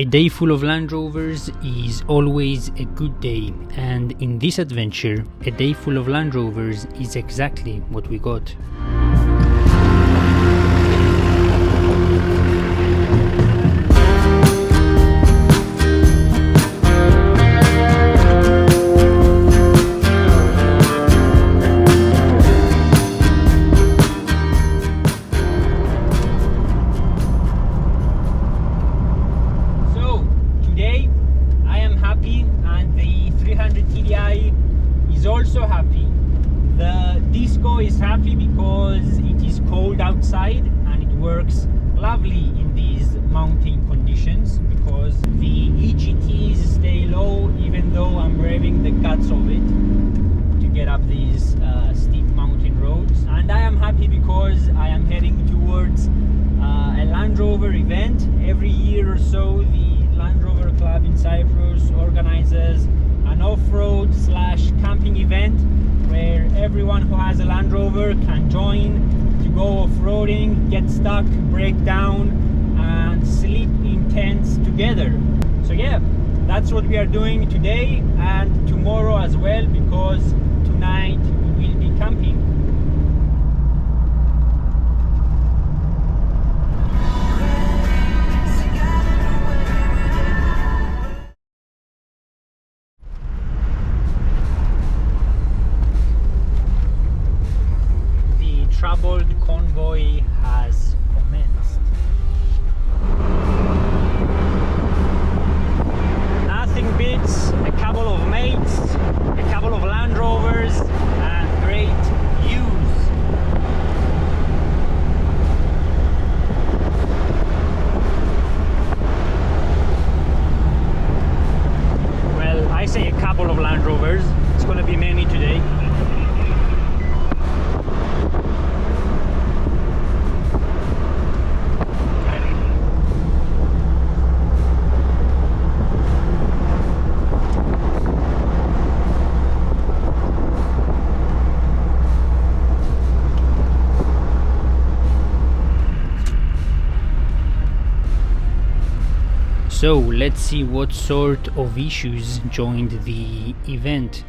A day full of Land Rovers is always a good day, and in this adventure, a day full of Land Rovers is exactly what we got. Also happy. The Disco is happy because it is cold outside and it works lovely in these mountain conditions because the EGTs stay low even though I'm revving the guts of it to get up these steep mountain roads. And I am happy because I am heading towards a Land Rover event. Every year or so the Land Rover Club in Cyprus organizes an off-road / camping event where everyone who has a Land Rover can join to go off-roading, get stuck, break down and sleep in tents together. So yeah, that's what we are doing today and tomorrow as well, because tonight we will be camping. Troubled convoy has commenced. Nothing beats a couple of mates, a couple of Land Rovers and great views. Well, I say a couple of Land Rovers, it's gonna be many today. So let's see what sort of issues joined the event.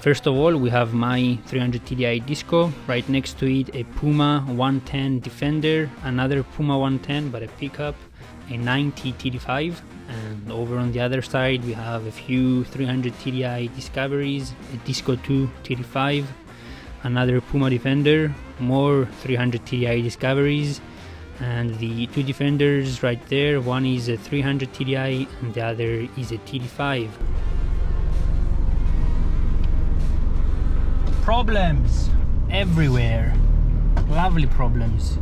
First of all, we have my 300 TDI Disco, right next to it a Puma 110 Defender, another Puma 110 but a pickup, a 90 TD5, and over on the other side we have a few 300 TDI Discoveries, a Disco 2 TD5, another Puma Defender, more 300 TDI Discoveries, and the two Defenders right there. One is a 300 TDI and the other is a TD5. Problems everywhere, lovely problems.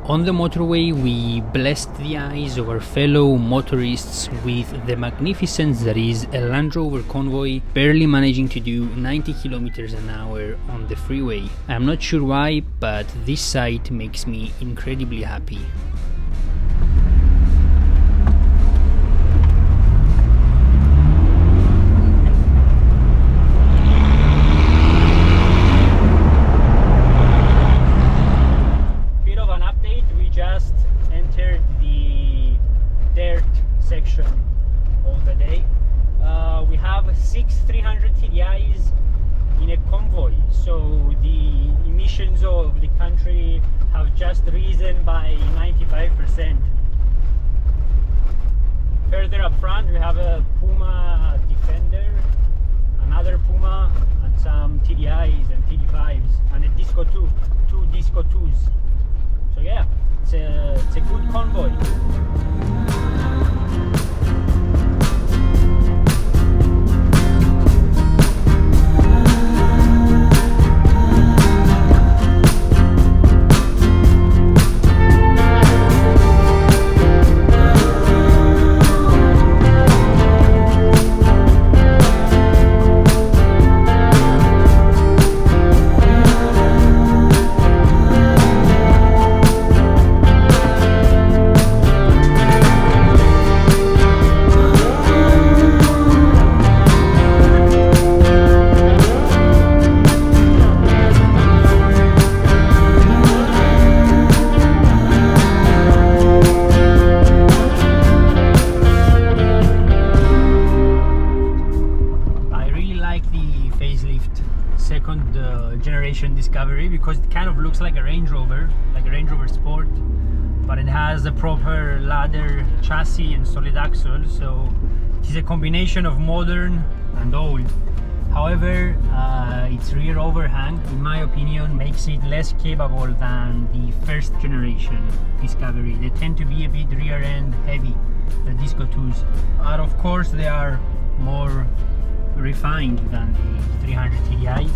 On the motorway we blessed the eyes of our fellow motorists with the magnificence that is a Land Rover convoy barely managing to do 90 kilometers an hour on the freeway. I'm not sure why, but this sight makes me incredibly happy. Section of the day. We have 6 300 TDIs in a convoy, so the emissions of the country have just risen by 95%. Further up front we have a Puma Defender, another Puma and some TDIs and TD5s and a Disco 2, two Disco 2s. So yeah, it's a good convoy. Discovery because it kind of looks like a Range Rover Sport, but it has a proper ladder chassis and solid axle, so it is a combination of modern and old. However, its rear overhang, in my opinion, makes it less capable than the first generation Discovery. They tend to be a bit rear end heavy, the Disco 2s. But of course they are more refined than the 300 TDIs.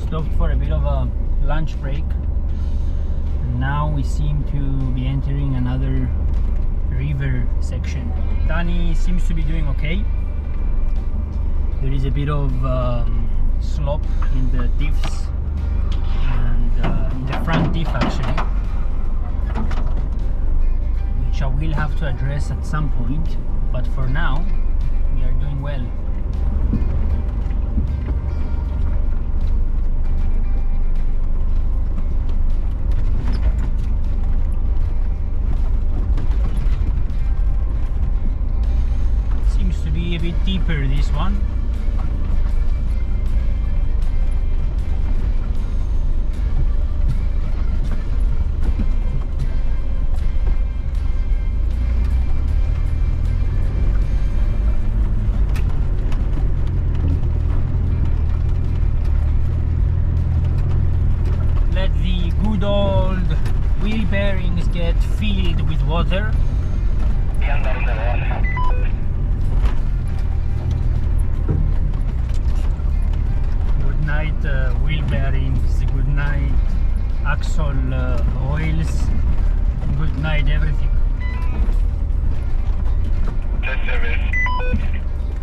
Stopped for a bit of a lunch break, and now we seem to be entering another river section. Danny seems to be doing okay. There is a bit of slop in the diffs and in the front diff actually, which I will have to address at some point, but for now we are doing well. A bit deeper, this one. Let the good old wheel bearings get filled with water. Wheel bearings, good night axle oils, good night everything.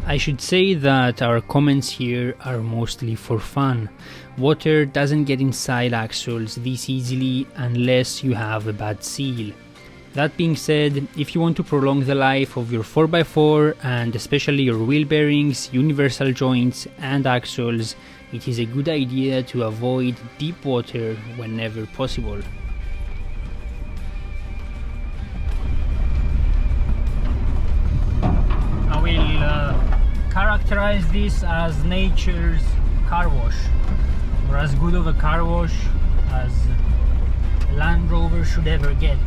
I should say that our comments here are mostly for fun. Water doesn't get inside axles this easily unless you have a bad seal. That being said, if you want to prolong the life of your 4x4 and especially your wheel bearings, universal joints and axles, it is a good idea to avoid deep water whenever possible. I will characterize this as nature's car wash, or as good of a car wash as Land Rover should ever get.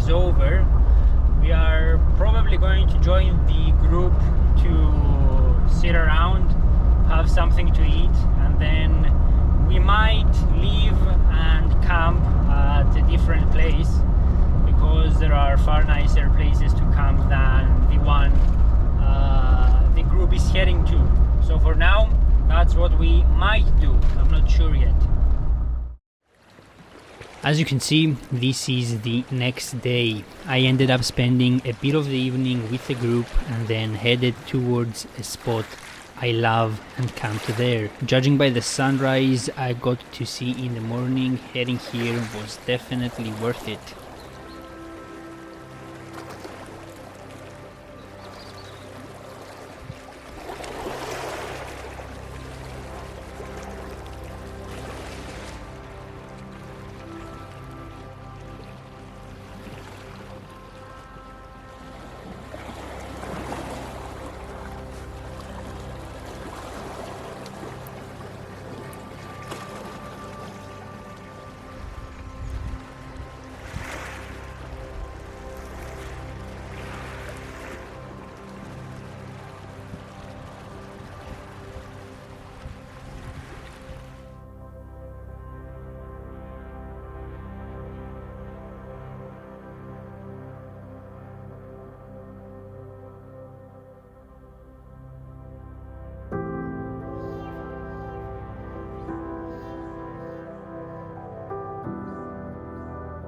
is over, we are probably going to join the group to sit around, have something to eat, and then we might leave and camp at a different place, because there are far nicer places to camp than the one the group is heading to. So for now, that's what we might do. I'm not sure yet. As you can see, this is the next day. I ended up spending a bit of the evening with the group and then headed towards a spot I love and camped there. Judging by the sunrise I got to see in the morning, heading here was definitely worth it.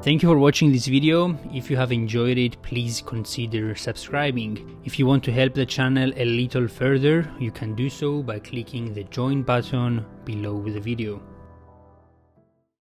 Thank you for watching this video. If you have enjoyed it, please consider subscribing. If you want to help the channel a little further, you can do so by clicking the join button below the video.